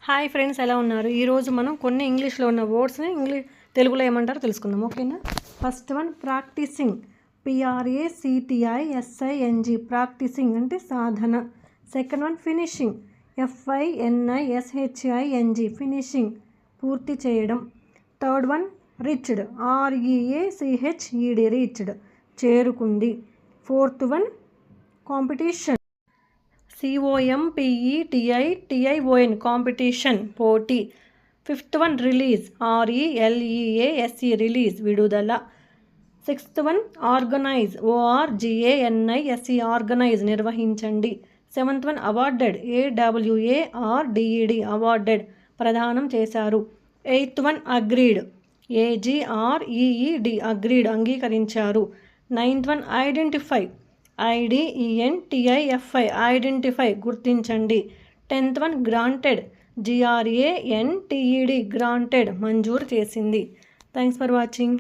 Hi friends, ఎలా ఉన్నారు? ఈరోజు మనం కొన్ని ఇంగ్లీష్లో ఉన్న వర్డ్స్ని తెలుగులో ఏమంటారో తెలుసుకుందాం. ఓకేనా? First one practising, PRACTISING, practising అంటే సాధన. Second one finishing, FINISHING, finishing పూర్తి చేయడం. Third one reached, REACHED, reached చేరుకుంది. Fourth one competition, COMPETITION, competition పోటీ. Fifth one release, RELEASE, release విడుదల. Sixth one organise, ORGANIZE, organise నిర్వహించండి. Seventh one awarded, AWARDED, awarded ప్రదానం చేశారు. Eighth one agreed, AGREED, agreed అంగీకరించారు. Ninth one identify, IDENTIFI, identify గుర్తించండి. Tenth one granted, GRANTED, granted మంజూరు చేసింది. Thanks for watching.